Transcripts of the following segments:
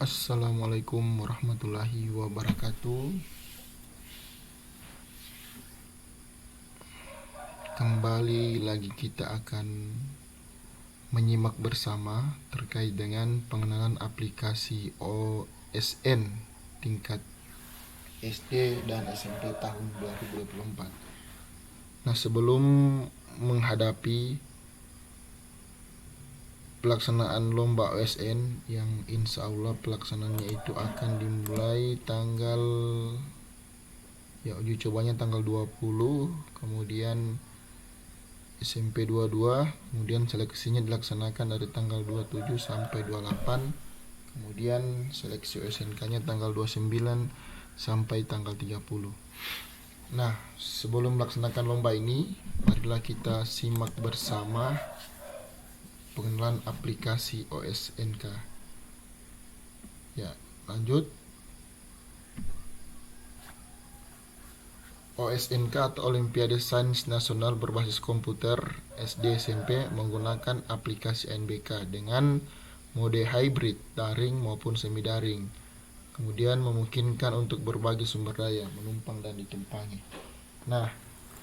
Assalamualaikum warahmatullahi wabarakatuh. Kembali lagi kita akan menyimak bersama terkait dengan pengenalan aplikasi OSN tingkat SD dan SMP tahun 2024. Nah, sebelum menghadapi pelaksanaan lomba OSN yang insya Allah pelaksanaannya itu akan dimulai uji cobanya tanggal 20, kemudian SMP 22, kemudian seleksinya dilaksanakan dari tanggal 27 sampai 28, kemudian seleksi OSNK-nya tanggal 29 sampai tanggal 30. Nah, sebelum melaksanakan lomba ini, marilah kita simak bersama pengenalan aplikasi OSNK. Ya, lanjut. OSNK atau Olimpiade Sains Nasional Berbasis Komputer SD SMP menggunakan aplikasi ANBK dengan mode hybrid, daring maupun semi daring. Kemudian memungkinkan untuk berbagi sumber daya, menumpang dan ditumpangi. Nah,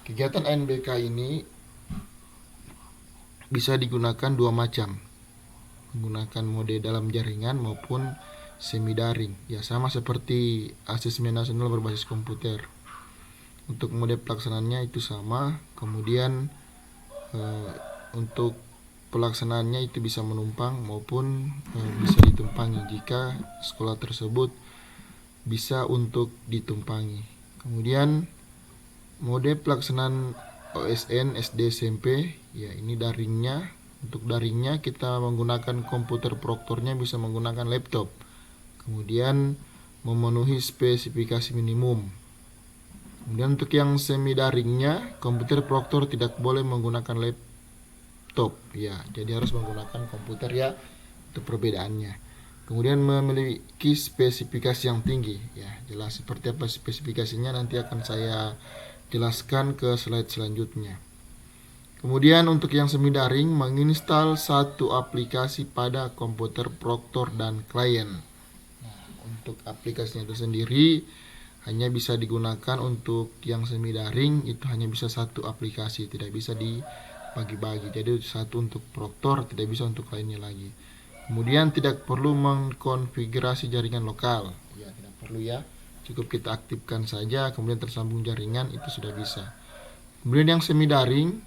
kegiatan ANBK ini bisa digunakan dua macam, menggunakan mode dalam jaringan maupun semi daring. Ya, sama seperti asesmen nasional berbasis komputer. Untuk mode pelaksanaannya itu sama. Kemudian untuk pelaksanaannya itu bisa menumpang maupun bisa ditumpangi jika sekolah tersebut bisa untuk ditumpangi. Kemudian mode pelaksanaan OSN SD SMP, ya ini daringnya. Untuk daringnya kita menggunakan komputer proktornya bisa menggunakan laptop. Kemudian memenuhi spesifikasi minimum. Kemudian untuk yang semi daringnya, komputer proktor tidak boleh menggunakan laptop. Ya, jadi harus menggunakan komputer ya. Itu perbedaannya. Kemudian memiliki spesifikasi yang tinggi. Ya, jelas seperti apa spesifikasinya nanti akan saya jelaskan ke slide selanjutnya. Kemudian untuk yang semi daring, menginstal satu aplikasi pada komputer proktor dan klien. Nah, untuk aplikasinya itu sendiri hanya bisa digunakan untuk yang semi daring, itu hanya bisa satu aplikasi, tidak bisa dibagi-bagi. Jadi satu untuk proktor, tidak bisa untuk lainnya lagi. Kemudian tidak perlu mengkonfigurasi jaringan lokal. Ya, tidak perlu ya. Cukup kita aktifkan saja, kemudian tersambung jaringan, itu sudah bisa. Kemudian yang semi daring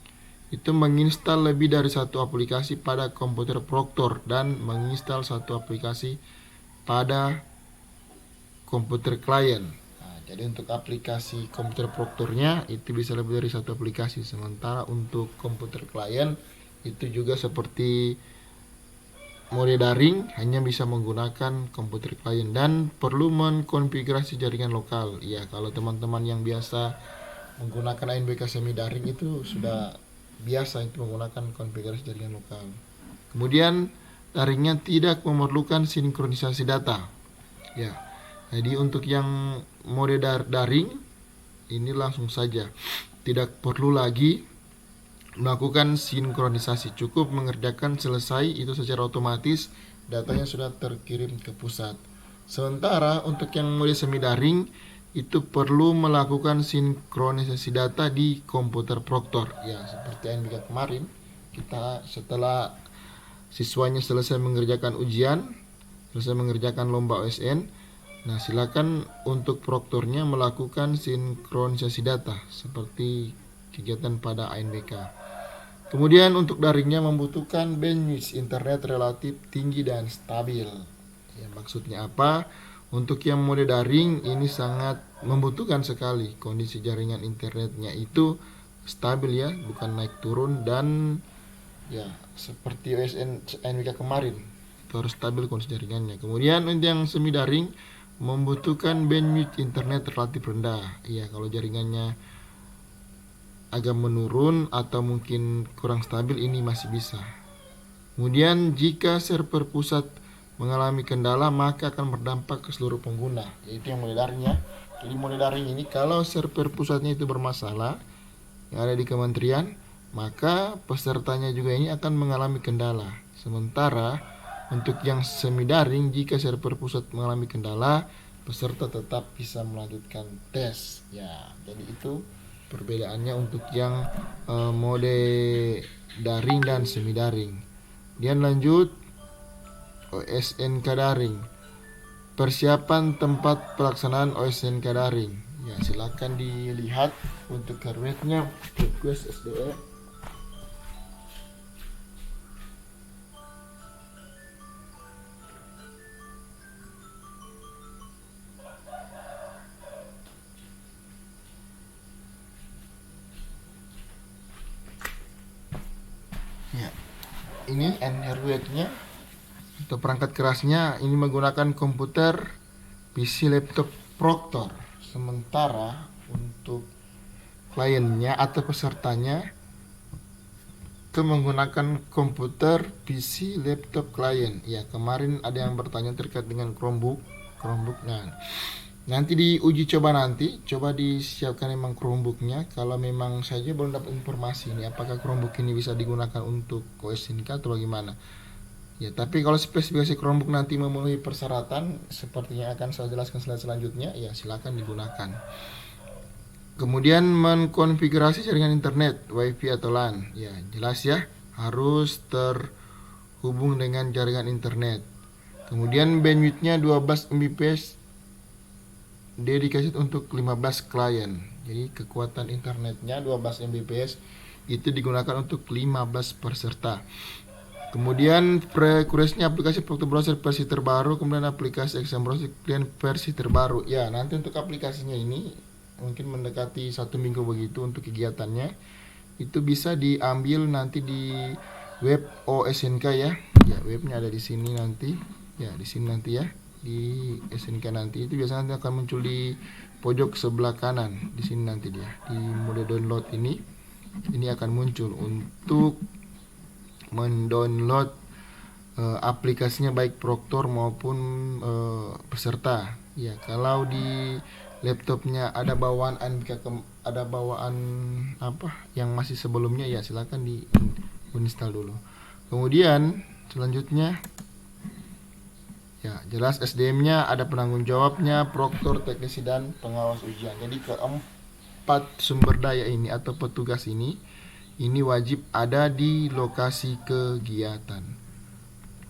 itu menginstal lebih dari satu aplikasi pada komputer proktor dan menginstal satu aplikasi pada komputer klien. Nah, jadi untuk aplikasi komputer proktornya itu bisa lebih dari satu aplikasi, sementara untuk komputer klien itu juga seperti mode daring, hanya bisa menggunakan komputer klien dan perlu mengkonfigurasi jaringan lokal. Ya, kalau teman-teman yang biasa menggunakan ANBK semi daring itu sudah biasa itu menggunakan konfigurasi jaringan lokal. Kemudian daringnya tidak memerlukan sinkronisasi data. Ya, jadi untuk yang mode daring ini langsung saja, tidak perlu lagi melakukan sinkronisasi, cukup mengerjakan selesai itu secara otomatis, datanya sudah terkirim ke pusat. Sementara untuk yang mode semi daring itu perlu melakukan sinkronisasi data di komputer proktor. Ya, seperti yang kita kemarin, kita setelah siswanya selesai mengerjakan ujian, selesai mengerjakan lomba OSN, nah silakan untuk proktornya melakukan sinkronisasi data seperti kegiatan pada ANBK. Kemudian untuk daringnya membutuhkan bandwidth internet relatif tinggi dan stabil. Ya, maksudnya apa? Untuk yang mode daring ini sangat membutuhkan sekali kondisi jaringan internetnya itu stabil ya, bukan naik turun, dan ya seperti OSN ANBK kemarin itu harus stabil kondisi jaringannya. Kemudian untuk yang semi daring membutuhkan bandwidth internet relatif rendah. Ya, kalau jaringannya agak menurun atau mungkin kurang stabil ini masih bisa. Kemudian jika server pusat mengalami kendala maka akan berdampak ke seluruh pengguna, yaitu yang mode daringnya. Jadi mode daring ini kalau server pusatnya itu bermasalah yang ada di kementerian, maka pesertanya juga ini akan mengalami kendala. Sementara Untuk yang semi daring, jika server pusat mengalami kendala, peserta tetap bisa melanjutkan tes. Ya, jadi itu perbedaannya untuk yang mode daring dan semi daring. Kemudian lanjut OSNK daring. Persiapan tempat pelaksanaan OSNK daring. Ya, silakan dilihat untuk hardware-nya request SDE. Ya, ini hardware-nya atau perangkat kerasnya ini menggunakan komputer PC laptop Proctor. Sementara untuk kliennya atau pesertanya itu menggunakan komputer PC laptop klien. Ya, kemarin ada yang bertanya terkait dengan Chromebook. Nah, nanti di uji coba nanti coba disiapkan memang Chromebooknya. Kalau memang saja belum dapat informasi ini apakah Chromebook ini bisa digunakan untuk OSNK atau bagaimana. Ya, tapi kalau spesifikasi Chromebook nanti memenuhi persyaratan seperti yang akan saya jelaskan slide selanjutnya, ya silakan digunakan. Kemudian mengkonfigurasi jaringan internet, WiFi atau LAN. Ya, jelas ya, harus terhubung dengan jaringan internet. Kemudian bandwidth-nya 12 Mbps dedicated untuk 15 klien. Jadi kekuatan internetnya 12 Mbps itu digunakan untuk 15 peserta. Kemudian frekuensinya aplikasi Proctor Browser versi terbaru, kemudian aplikasi Exam Browser klien versi terbaru. Ya, nanti untuk aplikasinya ini mungkin mendekati 1 minggu begitu untuk kegiatannya. Itu bisa diambil nanti di web OSNK ya. Ya, webnya ada di sini nanti. Ya, di sini nanti ya. Di SNK nanti itu biasanya nanti akan muncul di pojok sebelah kanan. Di sini nanti dia. Di mode download ini akan muncul untuk mendownload aplikasinya baik Proctor maupun peserta. Ya, kalau di laptopnya ada bawaan apa yang masih sebelumnya, ya silakan di uninstall dulu. Kemudian selanjutnya ya jelas SDM-nya ada penanggung jawabnya, Proctor, teknisi dan pengawas ujian. Jadi keempat sumber daya ini atau petugas ini wajib ada di lokasi kegiatan.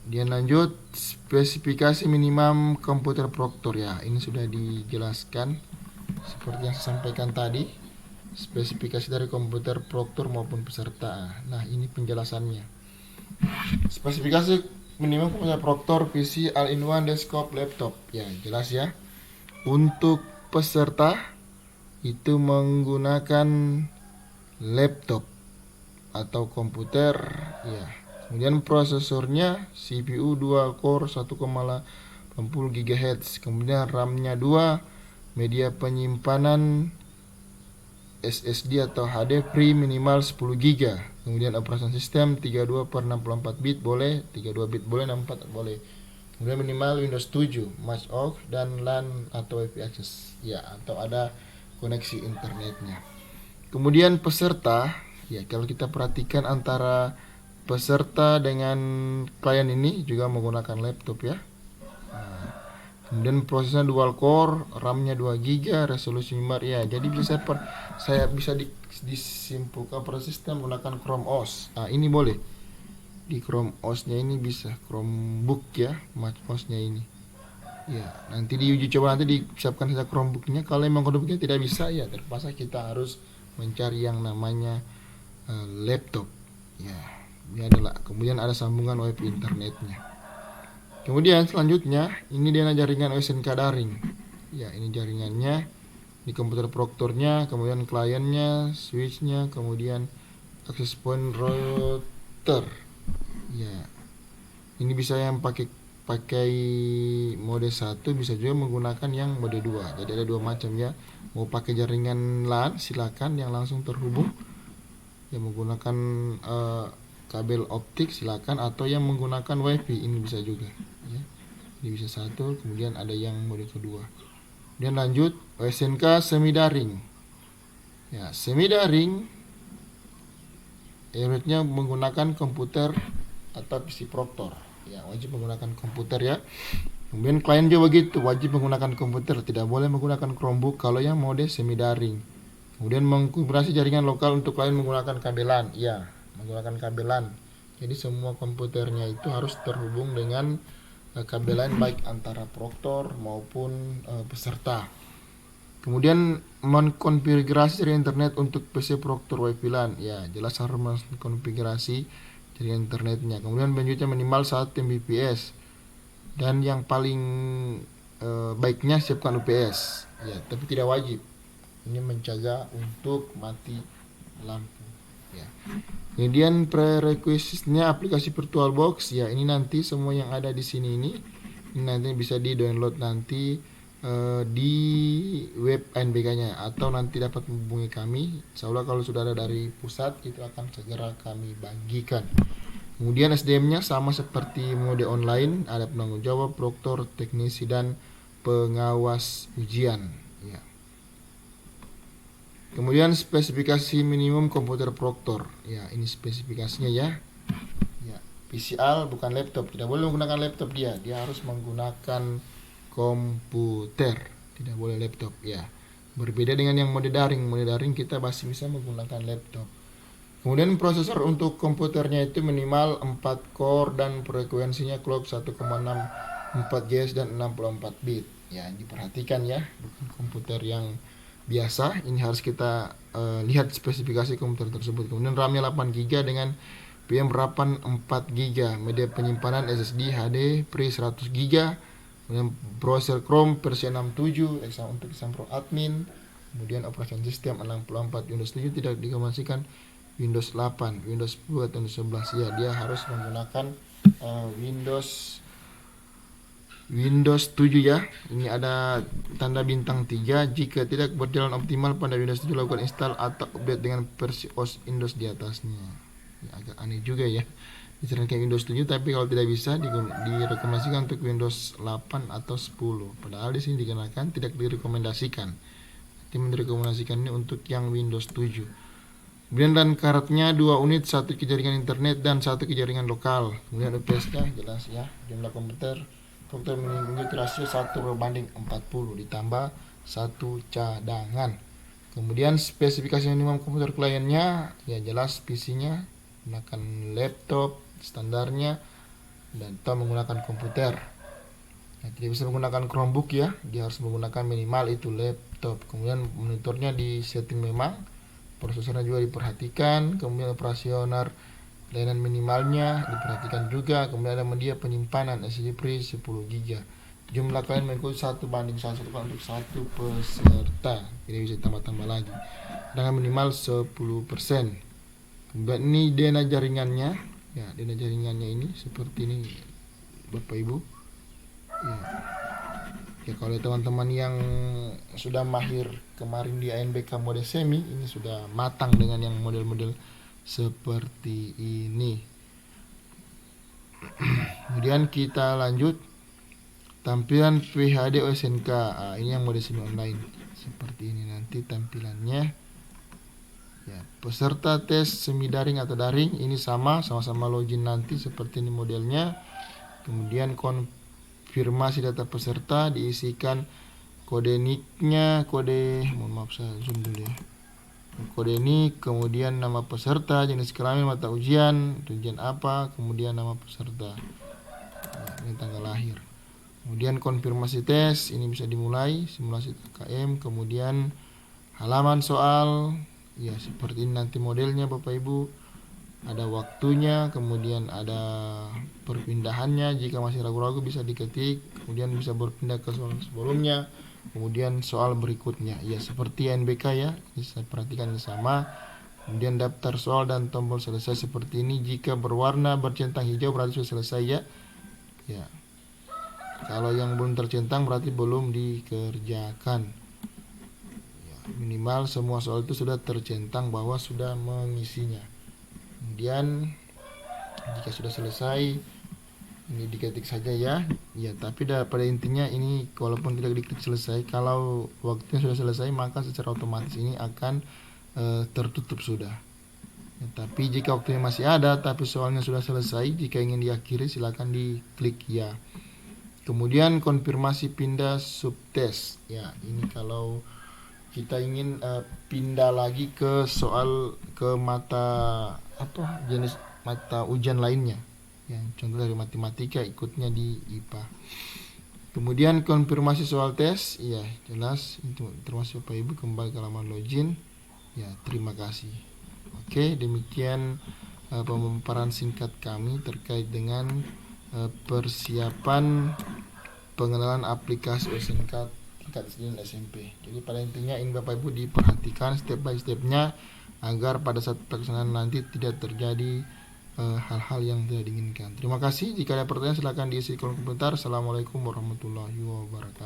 Dia lanjut spesifikasi minimum komputer Proctor ya. Ini sudah dijelaskan seperti yang saya sampaikan tadi. Spesifikasi dari komputer Proctor maupun peserta. Nah, ini penjelasannya. Spesifikasi minimum komputer Proctor PC all-in-one desktop laptop. Ya, jelas ya. Untuk peserta itu menggunakan laptop atau komputer ya. Kemudian prosesornya CPU dual core 1,80 GHz, kemudian RAM-nya 2, media penyimpanan SSD atau HD free minimal 10 GB. Kemudian operation system 32/64 bit boleh, 32 bit boleh, 64 boleh. Kemudian minimal Windows 7, match off dan LAN atau WiFi access. Ya, atau ada koneksi internetnya. Kemudian peserta, ya kalau kita perhatikan antara peserta dengan klien ini juga menggunakan laptop ya. Nah, kemudian prosesnya dual core, RAM-nya 2 GB, resolusi minimal ya. Jadi bisa saya bisa disimpulkan proses sistem menggunakan Chrome OS. Nah, ini boleh. Di Chrome OS-nya ini bisa Chromebook ya, Mac OS-nya ini. Ya, nanti di uji coba nanti disiapkan saja Chromebook-nya. Kalau memang Chromebook-nya tidak bisa ya terpaksa kita harus mencari yang namanya laptop. Ya. Ini adalah kemudian ada sambungan WiFi internetnya. Kemudian selanjutnya ini dia jaringan OSNK daring. Ya, ini jaringannya di komputer Proctornya, kemudian kliennya, switchnya, kemudian access point router. Ya, ini bisa yang pakai mode 1, bisa juga menggunakan yang mode 2. Jadi ada dua macam ya. Mau pakai jaringan LAN silakan yang langsung terhubung, yang menggunakan kabel optik silakan, atau yang menggunakan WiFi ini bisa juga ya. Ini bisa satu, kemudian ada yang mode kedua. Dan lanjut OSNK semi daring. Ya, semi daring unitnya menggunakan komputer atau PC Proctor. Ya, wajib menggunakan komputer ya. Kemudian klien juga begitu, wajib menggunakan komputer, tidak boleh menggunakan Chromebook kalau yang mode semi daring. Kemudian mengkonfigurasi jaringan lokal untuk klien menggunakan kabelan. Iya, menggunakan kabelan. Jadi semua komputernya itu harus terhubung dengan kabelan baik antara proktor maupun peserta. Kemudian mengkonfigurasi jaringan internet untuk PC proktor WiFi LAN. Ya, jelas harus mengkonfigurasi jaringan internetnya. Kemudian bandwidthnya minimal 1 Mbps. Dan yang paling baiknya siapkan UPS. Ya, tapi tidak wajib. Ini mencegah untuk mati lampu. Ya. Kemudian prerequisite-nya aplikasi VirtualBox. Ya, ini nanti semua yang ada di sini ini nanti bisa di-download nanti di web ANBK-nya atau nanti dapat menghubungi kami. Insya Allah kalau sudah ada dari pusat itu akan segera kami bagikan. Kemudian SDM-nya sama seperti mode online, ada penanggung jawab, proktor, teknisi dan pengawas ujian. Ya. Kemudian spesifikasi minimum komputer proktor. Ya, ini spesifikasinya ya. Ya, PCL bukan laptop, tidak boleh menggunakan laptop dia harus menggunakan komputer, tidak boleh laptop ya. Berbeda dengan yang mode daring kita masih bisa menggunakan laptop. Kemudian prosesor untuk komputernya itu minimal 4 core dan frekuensinya clock 1,64 GHz dan 64 bit. Ya, diperhatikan ya, bukan komputer yang biasa. Ini harus kita lihat spesifikasi komputer tersebut. Kemudian RAM-nya 8 GB dengan PMRAM 4 GB, media penyimpanan SSD HD Pri 100 GB. Kemudian browser Chrome versi 67 untuk exam pro admin. Kemudian operasi sistem 64, Windows 7 tidak dikombinasikan, Windows 8, Windows 10 atau Windows 11. Ya, dia harus menggunakan Windows 7 ya. Ini ada tanda bintang 3. Jika tidak berjalan optimal pada Windows 7, lakukan install atau update dengan versi OS Windows di atasnya. Ya, agak aneh juga ya, disarankan Windows 7 tapi kalau tidak bisa direkomendasikan untuk Windows 8 atau 10. Padahal di sini dikenakan tidak direkomendasikan. Tim direkomendasikan ini untuk yang Windows 7. Kemudian dan karetnya 2 unit, 1 ke jaringan internet dan 1 ke jaringan lokal. Kemudian UPS-nya jelas ya. Jumlah komputer mengikuti rasio 1/40 ditambah 1 cadangan. Kemudian spesifikasi minimum komputer kliennya ya jelas PC-nya menggunakan laptop standarnya dan atau menggunakan komputer. Nah, tidak bisa menggunakan Chromebook ya, dia harus menggunakan minimal itu laptop. Kemudian monitornya di setting memang, prosesornya juga diperhatikan, kemudian operasional layanan minimalnya diperhatikan juga, kemudian ada media penyimpanan SSD Pri 10 GB. Jumlah klien mengikuti 1:1 untuk 1 peserta, tidak bisa tambah-tambah lagi. Dengan minimal 10%. Kemudian ini dena jaringannya. Ya, dena jaringannya ini seperti ini Bapak Ibu. Ya. Ya, kalau teman-teman yang sudah mahir kemarin di ANBK mode semi, ini sudah matang dengan yang model-model seperti ini. Kemudian kita lanjut tampilan PHD OSNK. Ini yang mode semi online. Seperti ini nanti tampilannya. Ya, peserta tes semi daring atau daring ini sama-sama login nanti seperti ini modelnya. Kemudian konfirmasi data peserta, diisikan kode NIK-nya, mohon maaf saya zoom dulu ya. Kode NIK, kemudian nama peserta, jenis kelamin, mata ujian apa, kemudian nama peserta. Ya, ini tanggal lahir. Kemudian konfirmasi tes, ini bisa dimulai simulasi KM, kemudian halaman soal. Ya, seperti ini nanti modelnya Bapak Ibu. Ada waktunya, kemudian ada perpindahannya. Jika masih ragu-ragu bisa diketik, kemudian bisa berpindah ke soal sebelumnya, kemudian soal berikutnya. Ya, seperti NBK ya. Bisa perhatikan sama. Kemudian daftar soal dan tombol selesai seperti ini. Jika berwarna bercentang hijau berarti sudah selesai ya. Ya. Kalau yang belum tercentang berarti belum dikerjakan. Minimal semua soal itu sudah tercentang bahwa sudah mengisinya. Kemudian jika sudah selesai ini diketik saja ya. Ya, tapi pada intinya ini walaupun tidak diketik selesai, kalau waktunya sudah selesai maka secara otomatis ini akan tertutup sudah. Ya, tapi jika waktunya masih ada tapi soalnya sudah selesai, jika ingin diakhiri silakan diklik ya. Kemudian konfirmasi pindah subtes. Ya, ini kalau kita ingin pindah lagi ke soal ke mata apa jenis mata ujian lainnya. Ya, contoh dari matematika ikutnya di IPA. Kemudian konfirmasi soal tes, ya jelas itu termasuk Bapak Ibu kembali ke halaman login. Ya, terima kasih. Oke, demikian pemaparan singkat kami terkait dengan persiapan pengenalan aplikasi SNK tingkat SD dan SMP. Jadi pada intinya ini Bapak Ibu diperhatikan step by stepnya agar pada saat pelaksanaan nanti tidak terjadi hal-hal yang tidak diinginkan. Terima kasih. Jika ada pertanyaan silakan diisi kolom komentar. Assalamualaikum warahmatullahi wabarakatuh.